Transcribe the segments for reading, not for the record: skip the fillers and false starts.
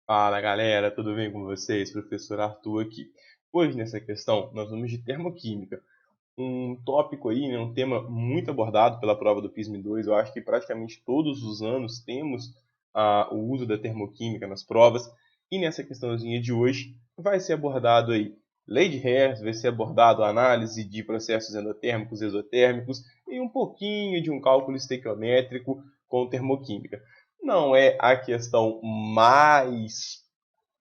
Fala galera, tudo bem com vocês? Professor Arthur aqui. Hoje nessa questão nós vamos de termoquímica, um tópico aí, né, um tema muito abordado pela prova do PISM 2. Eu acho que praticamente todos os anos temos o uso da termoquímica nas provas, e nessa questãozinha de hoje vai ser abordado aí lei de Hess, vai ser abordado a análise de processos endotérmicos, exotérmicos e um pouquinho de um cálculo estequiométrico com termoquímica. Não é a questão mais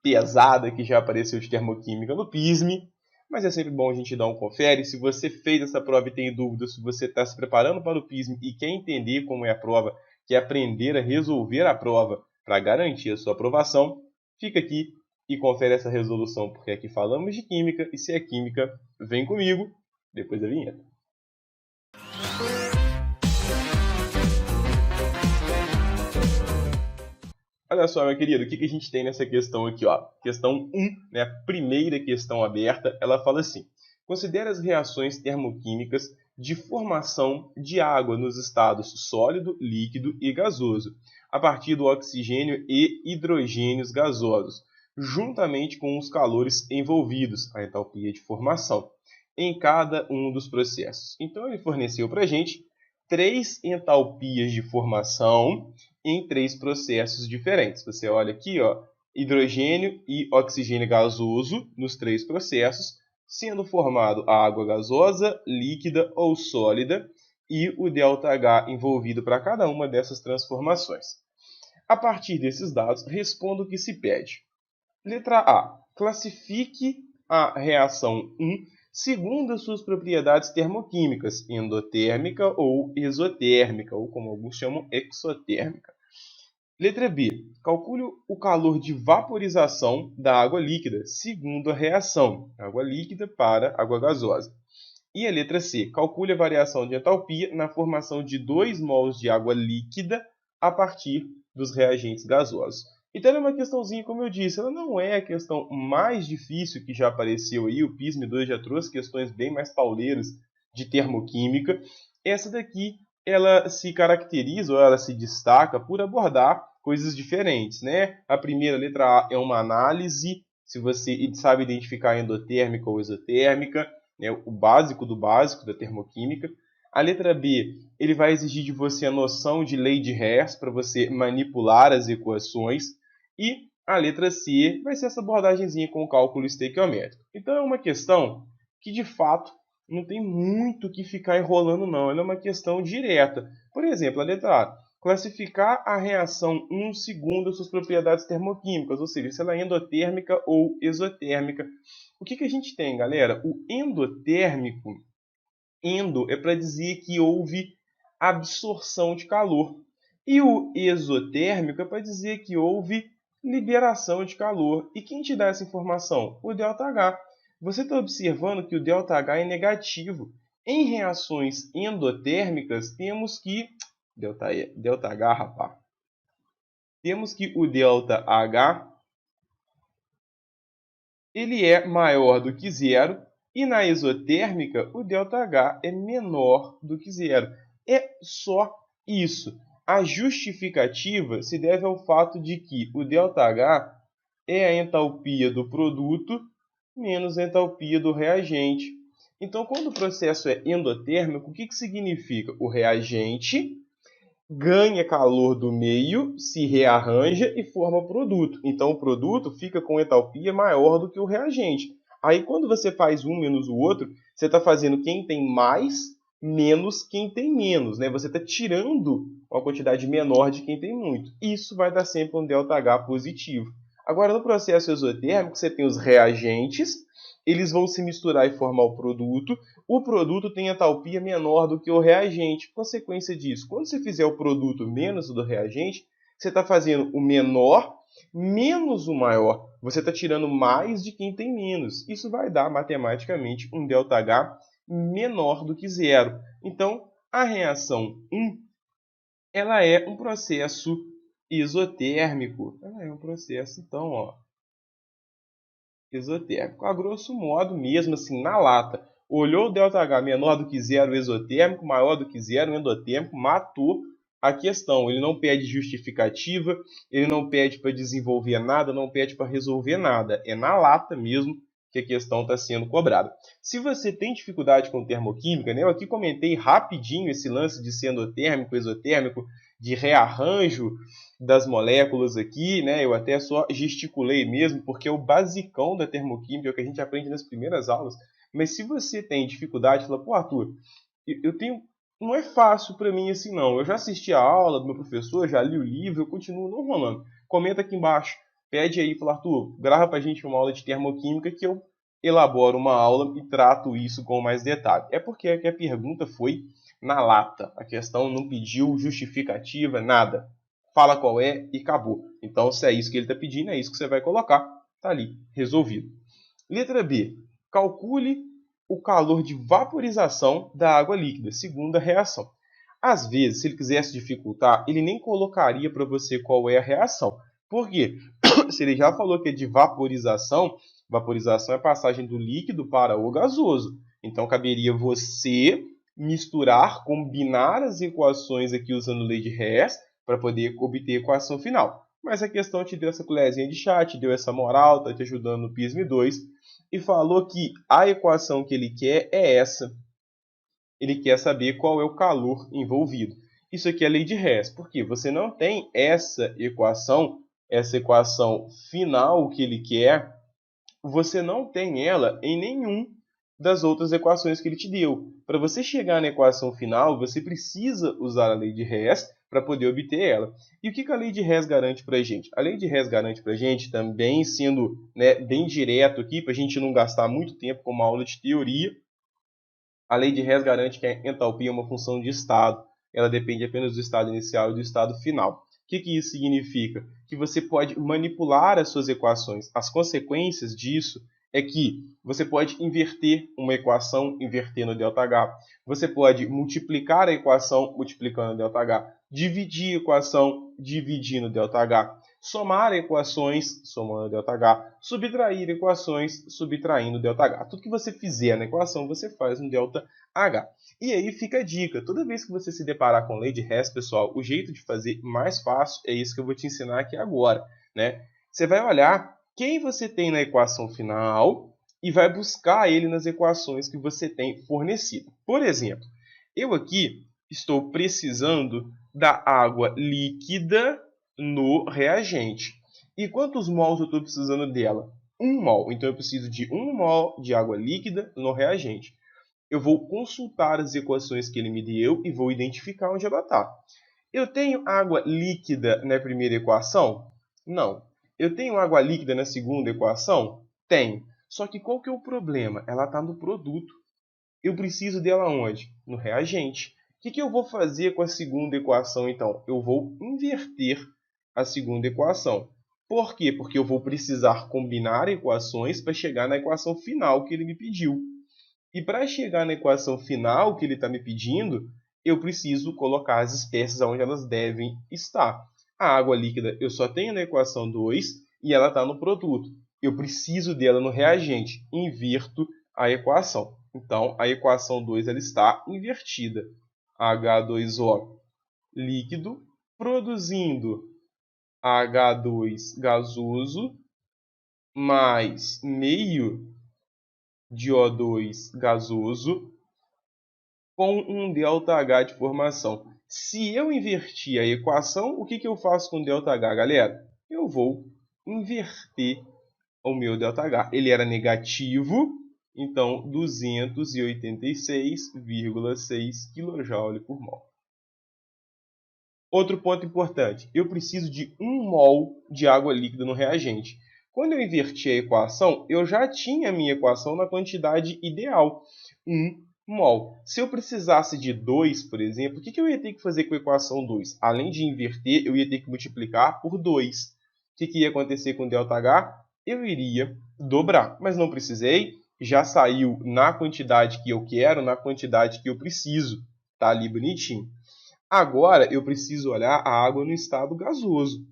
pesada que já apareceu de termoquímica no PISM, mas é sempre bom a gente dar um confere. Se você fez essa prova e tem dúvidas, se você está se preparando para o PISM e quer entender como é a prova, quer aprender a resolver a prova para garantir a sua aprovação, fica aqui e confere essa resolução, porque aqui falamos de química, e se é química, vem comigo, depois da vinheta. Olha só, meu querido, o que a gente tem nessa questão aqui, ó? Questão 1, né, a primeira questão aberta, ela fala assim: considere as reações termoquímicas de formação de água nos estados sólido, líquido e gasoso, a partir do oxigênio e hidrogênios gasosos, juntamente com os calores envolvidos, a entalpia de formação, em cada um dos processos. Então, ele forneceu para a gente três entalpias de formação em três processos diferentes. Você olha aqui, ó, hidrogênio e oxigênio gasoso nos três processos, sendo formado a água gasosa, líquida ou sólida, e o ΔH envolvido para cada uma dessas transformações. A partir desses dados, responda o que se pede. Letra A. Classifique a reação 1 segundo as suas propriedades termoquímicas, endotérmica ou exotérmica, ou como alguns chamam, exotérmica. Letra B. Calcule o calor de vaporização da água líquida, segundo a reação, água líquida para água gasosa. E a letra C. Calcule a variação de entalpia na formação de 2 mols de água líquida a partir dos reagentes gasosos. Então, é uma questãozinha, como eu disse, ela não é a questão mais difícil que já apareceu aí. O PISM 2 já trouxe questões bem mais pauleiras de termoquímica. Essa daqui, ela se caracteriza, ou ela se destaca por abordar coisas diferentes, né? A primeira, letra A, é uma análise, se você sabe identificar endotérmica ou exotérmica, né, o básico do básico da termoquímica. A letra B, ele vai exigir de você a noção de lei de Hess para você manipular as equações. E a letra C vai ser essa abordagemzinha com o cálculo estequiométrico. Então é uma questão que, de fato, não tem muito o que ficar enrolando, não. Ela é uma questão direta. Por exemplo, a letra A. Classificar a reação 1 segundo as suas propriedades termoquímicas, ou seja, se ela é endotérmica ou exotérmica. O que a gente tem, galera? O endotérmico, endo é para dizer que houve absorção de calor. E o exotérmico é para dizer que houve liberação de calor. E quem te dá essa informação? O ΔH. Você está observando que o ΔH é negativo. Em reações endotérmicas, temos que... ΔH, rapaz. Temos que o ΔH ele é maior do que zero, e na exotérmica o ΔH é menor do que zero. É só isso. A justificativa se deve ao fato de que o ΔH é a entalpia do produto menos a entalpia do reagente. Então, quando o processo é endotérmico, o que significa? O reagente ganha calor do meio, se rearranja e forma produto. Então o produto fica com entalpia maior do que o reagente. Aí quando você faz um menos o outro, você está fazendo quem tem mais menos quem tem menos, né? Você está tirando uma quantidade menor de quem tem muito. Isso vai dar sempre um ΔH positivo. Agora, no processo exotérmico, você tem os reagentes, eles vão se misturar e formar o produto tem entalpia menor do que o reagente. Consequência disso, quando você fizer o produto menos o do reagente, você está fazendo o menor menos o maior. Você está tirando mais de quem tem menos. Isso vai dar, matematicamente, um ΔH menor do que zero. Então, a reação 1 ela é um processo exotérmico. Ela é um processo, então, ó, exotérmico. A grosso modo, mesmo assim, na lata. Olhou o ΔH menor do que zero, exotérmico, maior do que zero, endotérmico, matou. a questão. Ele não pede justificativa, ele não pede para desenvolver nada, não pede para resolver nada. É na lata mesmo que a questão está sendo cobrada. Se você tem dificuldade com termoquímica, né, eu aqui comentei rapidinho esse lance de ser endotérmico, exotérmico, de rearranjo das moléculas aqui, né, eu até só gesticulei mesmo, porque é o basicão da termoquímica, é o que a gente aprende nas primeiras aulas. Mas se você tem dificuldade, fala, pô, Arthur, eu tenho... Não é fácil para mim assim, não. Eu já assisti a aula do meu professor, já li o livro, eu continuo não rolando. Comenta aqui embaixo. Pede aí, fala, Arthur, grava pra gente uma aula de termoquímica que eu elaboro uma aula e trato isso com mais detalhe. É porque a pergunta foi na lata. A questão não pediu justificativa, nada. Fala qual é e acabou. Então, se é isso que ele está pedindo, é isso que você vai colocar. Tá ali, resolvido. Letra B. Calcule o calor de vaporização da água líquida, segunda reação. Às vezes, se ele quisesse dificultar, ele nem colocaria para você qual é a reação. Por quê? Se ele já falou que é de vaporização, vaporização é passagem do líquido para o gasoso. Então, caberia você misturar, combinar as equações aqui usando lei de Hess para poder obter a equação final. Mas a questão te deu essa colherzinha de chá, te deu essa moral, está te ajudando no PISM 2 e falou que a equação que ele quer é essa. Ele quer saber qual é o calor envolvido. Isso aqui é a lei de Hess, porque você não tem essa equação final que ele quer, você não tem ela em nenhum das outras equações que ele te deu. Para você chegar na equação final, você precisa usar a lei de Hess para poder obter ela. E o que a lei de Hess garante para a gente? A lei de Hess garante para a gente, também sendo, né, bem direto aqui, para a gente não gastar muito tempo com uma aula de teoria, a lei de Hess garante que a entalpia é uma função de estado. Ela depende apenas do estado inicial e do estado final. O que isso significa? Que você pode manipular as suas equações. As consequências disso é que você pode inverter uma equação invertendo ΔH. Você pode multiplicar a equação multiplicando ΔH. Dividir a equação dividindo ΔH. Somar equações somando ΔH. Subtrair equações subtraindo ΔH. Tudo que você fizer na equação, você faz no ΔH. E aí fica a dica. Toda vez que você se deparar com lei de Hess, pessoal, o jeito de fazer mais fácil é isso que eu vou te ensinar aqui agora, né? Você vai olhar quem você tem na equação final e vai buscar ele nas equações que você tem fornecido. Por exemplo, eu aqui estou precisando da água líquida no reagente. E quantos mols eu estou precisando dela? 1 mol. Então eu preciso de 1 mol de água líquida no reagente. Eu vou consultar as equações que ele me deu e vou identificar onde ela está. Eu tenho água líquida na primeira equação? Não. Eu tenho água líquida na segunda equação? Tenho. Só que qual que é o problema? Ela está no produto. Eu preciso dela onde? No reagente. O que eu vou fazer com a segunda equação, então? Eu vou inverter a segunda equação. Por quê? Porque eu vou precisar combinar equações para chegar na equação final que ele me pediu. E para chegar na equação final que ele está me pedindo, eu preciso colocar as espécies onde elas devem estar. A água líquida eu só tenho na equação 2 e ela está no produto. Eu preciso dela no reagente. Inverto a equação. Então, a equação 2 ela está invertida. H2O líquido produzindo H2 gasoso mais meio de O2 gasoso com um ΔH de formação. Se eu invertir a equação, o que eu faço com ΔH, galera? Eu vou inverter o meu ΔH. Ele era negativo, então 286,6 kJ por mol. Outro ponto importante, eu preciso de 1 mol de água líquida no reagente. Quando eu inverti a equação, eu já tinha a minha equação na quantidade ideal, 1 mol. Se eu precisasse de 2, por exemplo, o que eu ia ter que fazer com a equação 2? Além de inverter, eu ia ter que multiplicar por 2. O que ia acontecer com ΔH? Eu iria dobrar, mas não precisei, já saiu na quantidade que eu quero, na quantidade que eu preciso. Está ali bonitinho. Agora eu preciso olhar a água no estado gasoso.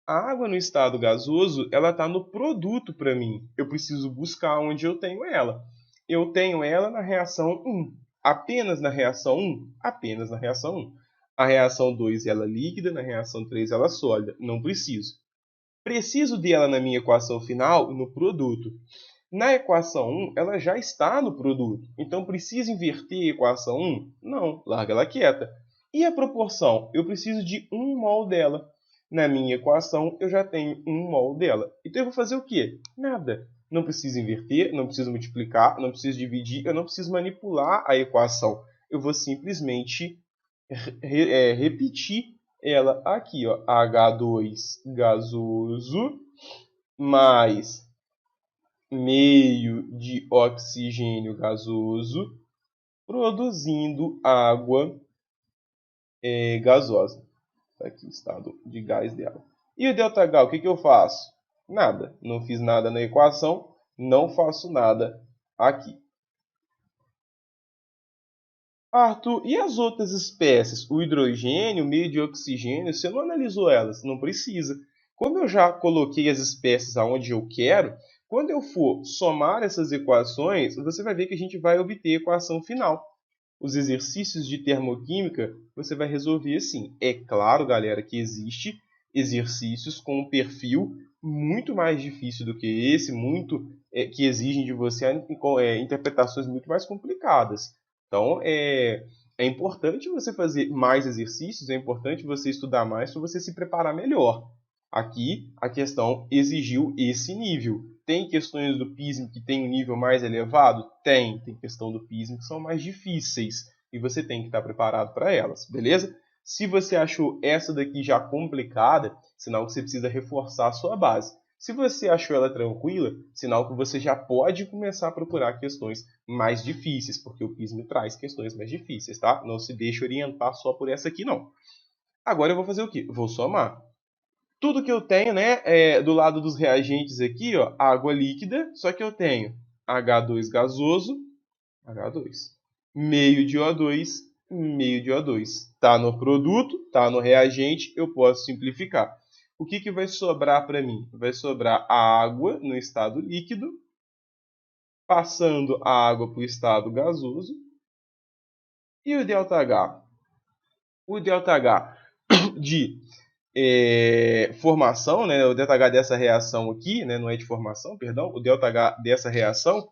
A água no estado gasoso, ela está no produto para mim. Eu preciso buscar onde eu tenho ela. Eu tenho ela na reação 1. Apenas na reação 1? Apenas na reação 1. A reação 2 ela é líquida, na reação 3 ela é sólida. Não preciso. Preciso dela na minha equação final, no produto. Na equação 1, ela já está no produto. Então, preciso inverter a equação 1? Não, larga ela quieta. E a proporção? Eu preciso de 1 mol dela. Na minha equação, eu já tenho 1 mol dela. Então, eu vou fazer o quê? Nada. Não preciso inverter, não preciso multiplicar, não preciso dividir, eu não preciso manipular a equação. Eu vou simplesmente repetir ela aqui, ó, H2 gasoso mais meio de oxigênio gasoso produzindo água gasosa. Tá aqui o estado de gás dela. E o ΔH, o que eu faço? Nada. Não fiz nada na equação, não faço nada aqui. Arthur, e as outras espécies? O hidrogênio, o meio de oxigênio, você não analisou elas? Não precisa. Como eu já coloquei as espécies aonde eu quero, quando eu for somar essas equações, você vai ver que a gente vai obter a equação final. Os exercícios de termoquímica, você vai resolver assim. É claro, galera, que existe exercícios com um perfil muito mais difícil do que esse, que exigem de você interpretações muito mais complicadas. Então, é importante você fazer mais exercícios, é importante você estudar mais para você se preparar melhor. Aqui, a questão exigiu esse nível. Tem questões do PISM que tem um nível mais elevado? Tem. Tem questão do PISM que são mais difíceis. E você tem que estar preparado para elas, beleza? Se você achou essa daqui já complicada, sinal que você precisa reforçar a sua base. Se você achou ela tranquila, sinal que você já pode começar a procurar questões mais difíceis, porque o PISM traz questões mais difíceis, tá? Não se deixe orientar só por essa aqui, não. Agora eu vou fazer o quê? Vou somar. Tudo que eu tenho, né, do lado dos reagentes aqui, ó, água líquida, só que eu tenho H2 gasoso, H2, meio de O2, meio de O2. Tá no produto, tá no reagente, eu posso simplificar. O que vai sobrar para mim? Vai sobrar a água no estado líquido, passando a água para o estado gasoso. E o ΔH? O ΔH de formação, né, o ΔH dessa reação aqui, né, não é de formação, perdão, o ΔH dessa reação,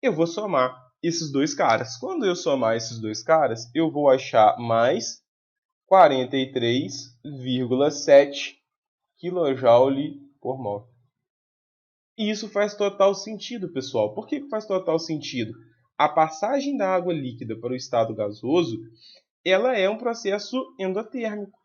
eu vou somar esses dois caras. Quando eu somar esses dois caras, eu vou achar mais 43,7 kJ por mol. E isso faz total sentido, pessoal. Por que faz total sentido? A passagem da água líquida para o estado gasoso, ela é um processo endotérmico.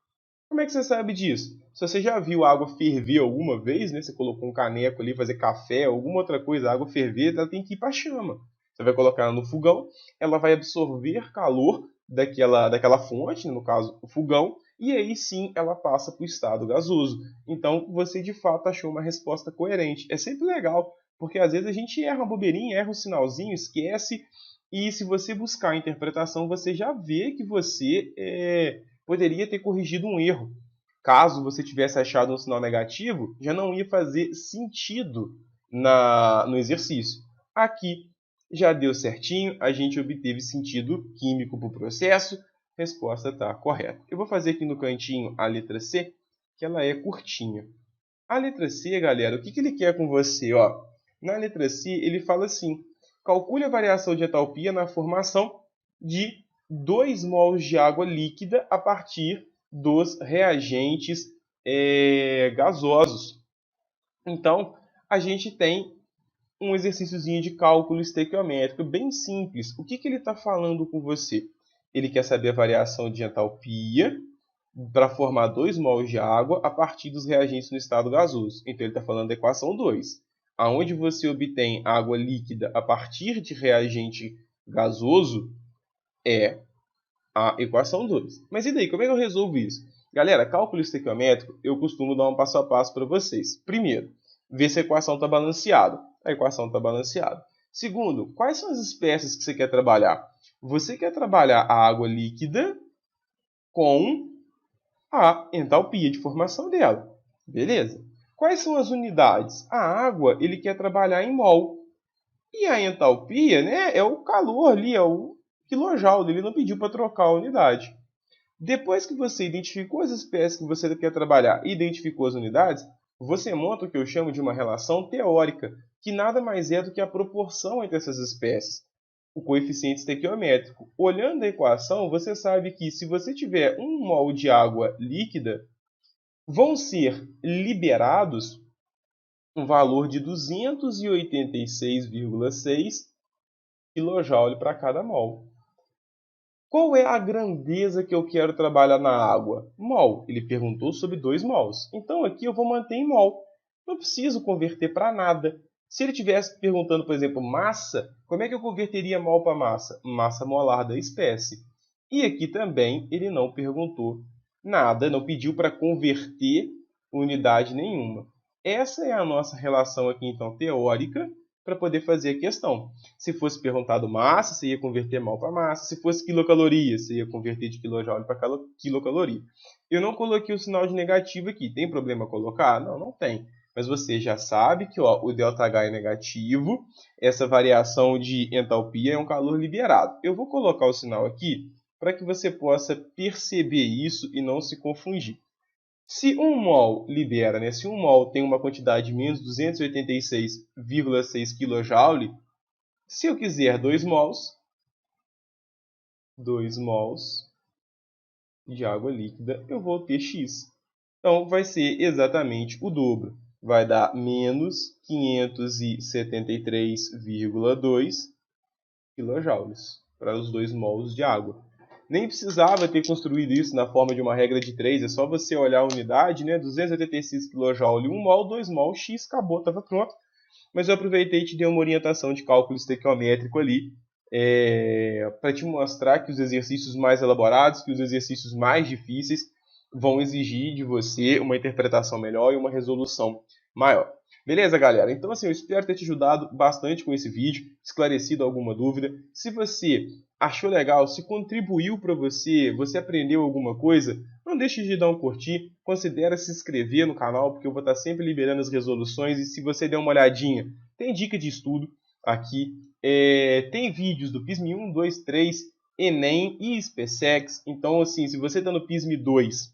Como é que você sabe disso? Se você já viu a água ferver alguma vez, né? Você colocou um caneco ali, fazer café, alguma outra coisa, a água ferver, ela tem que ir para a chama. Você vai colocar ela no fogão, ela vai absorver calor daquela fonte, no caso o fogão, e aí sim ela passa para o estado gasoso. Então você de fato achou uma resposta coerente. É sempre legal, porque às vezes a gente erra uma bobeirinha, erra um sinalzinho, esquece, e se você buscar a interpretação, você já vê que você poderia ter corrigido um erro. Caso você tivesse achado um sinal negativo, já não ia fazer sentido no exercício. Aqui já deu certinho, a gente obteve sentido químico para o processo, resposta está correta. Eu vou fazer aqui no cantinho a letra C, que ela é curtinha. A letra C, galera, o que ele quer com você? Ó? Na letra C, ele fala assim, calcule a variação de entalpia na formação de 2 mols de água líquida a partir dos reagentes gasosos. Então, a gente tem um exercíciozinho de cálculo estequiométrico bem simples. O que ele está falando com você? Ele quer saber a variação de entalpia para formar 2 mols de água a partir dos reagentes no estado gasoso. Então, ele está falando da equação 2. Aonde você obtém água líquida a partir de reagente gasoso é a equação 2. Mas e daí, como é que eu resolvo isso? Galera, cálculo estequiométrico, eu costumo dar um passo a passo para vocês. Primeiro, ver se a equação está balanceada. A equação está balanceada. Segundo, quais são as espécies que você quer trabalhar? Você quer trabalhar a água líquida com a entalpia de formação dela. Beleza? Quais são as unidades? A água ele quer trabalhar em mol. E a entalpia, né, é o calor ali, é o quilojoule. Ele não pediu para trocar a unidade. Depois que você identificou as espécies que você quer trabalhar e identificou as unidades, você monta o que eu chamo de uma relação teórica, que nada mais é do que a proporção entre essas espécies, o coeficiente estequiométrico. Olhando a equação, você sabe que se você tiver 1 mol de água líquida, vão ser liberados um valor de 286,6 kJ para cada mol. Qual é a grandeza que eu quero trabalhar na água? Mol. Ele perguntou sobre 2 mols. Então aqui eu vou manter em mol. Não preciso converter para nada. Se ele estivesse perguntando, por exemplo, massa, como é que eu converteria mol para massa? Massa molar da espécie. E aqui também ele não perguntou nada, não pediu para converter unidade nenhuma. Essa é a nossa relação aqui, então, teórica, para poder fazer a questão. Se fosse perguntado massa, você ia converter mol para massa. Se fosse quilocaloria, você ia converter de quilojoule para quilocaloria. Eu não coloquei o sinal de negativo aqui. Tem problema colocar? Não, não tem. Mas você já sabe que o ΔH é negativo. Essa variação de entalpia é um calor liberado. Eu vou colocar o sinal aqui para que você possa perceber isso e não se confundir. Se 1 mol libera, né? Se 1 mol tem uma quantidade de menos 286,6 kJ, se eu quiser 2 mols de água líquida, eu vou ter X. Então, vai ser exatamente o dobro. Vai dar menos 573,2 kJ para os 2 mols de água. Nem precisava ter construído isso na forma de uma regra de 3, é só você olhar a unidade, né? 286 kJ, 1 mol, 2 mol, X, acabou, estava pronto. Mas eu aproveitei e te dei uma orientação de cálculo estequiométrico ali, para te mostrar que os exercícios mais elaborados, que os exercícios mais difíceis vão exigir de você uma interpretação melhor e uma resolução maior. Beleza, galera? Então, assim, eu espero ter te ajudado bastante com esse vídeo, esclarecido alguma dúvida. Se você achou legal, se contribuiu para você, você aprendeu alguma coisa, não deixe de dar um curtir, considere se inscrever no canal, porque eu vou estar sempre liberando as resoluções, e se você der uma olhadinha, tem dica de estudo aqui, tem vídeos do PISM 1, 2, 3, Enem e SpaceX. Então, assim, se você está no PISM 2,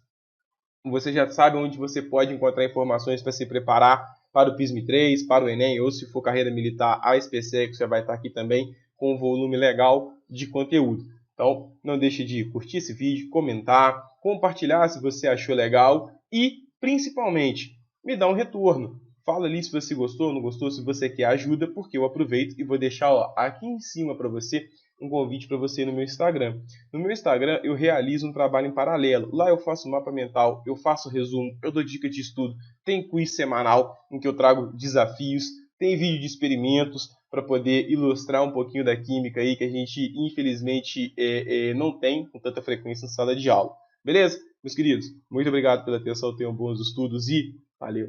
você já sabe onde você pode encontrar informações para se preparar para o PISM 3, para o Enem, ou se for carreira militar, a SpaceX já vai estar aqui também com um volume legal de conteúdo. Então, não deixe de curtir esse vídeo, comentar, compartilhar se você achou legal e, principalmente, me dá um retorno. Fala ali se você gostou, não gostou, se você quer ajuda, porque eu aproveito e vou deixar aqui em cima para você um convite para você no meu Instagram. No meu Instagram eu realizo um trabalho em paralelo. Lá eu faço mapa mental, eu faço resumo, eu dou dica de estudo, tem quiz semanal em que eu trago desafios, tem vídeo de experimentos para poder ilustrar um pouquinho da química aí que a gente infelizmente não tem com tanta frequência na sala de aula. Beleza? Meus queridos, muito obrigado pela atenção, tenham bons estudos e valeu!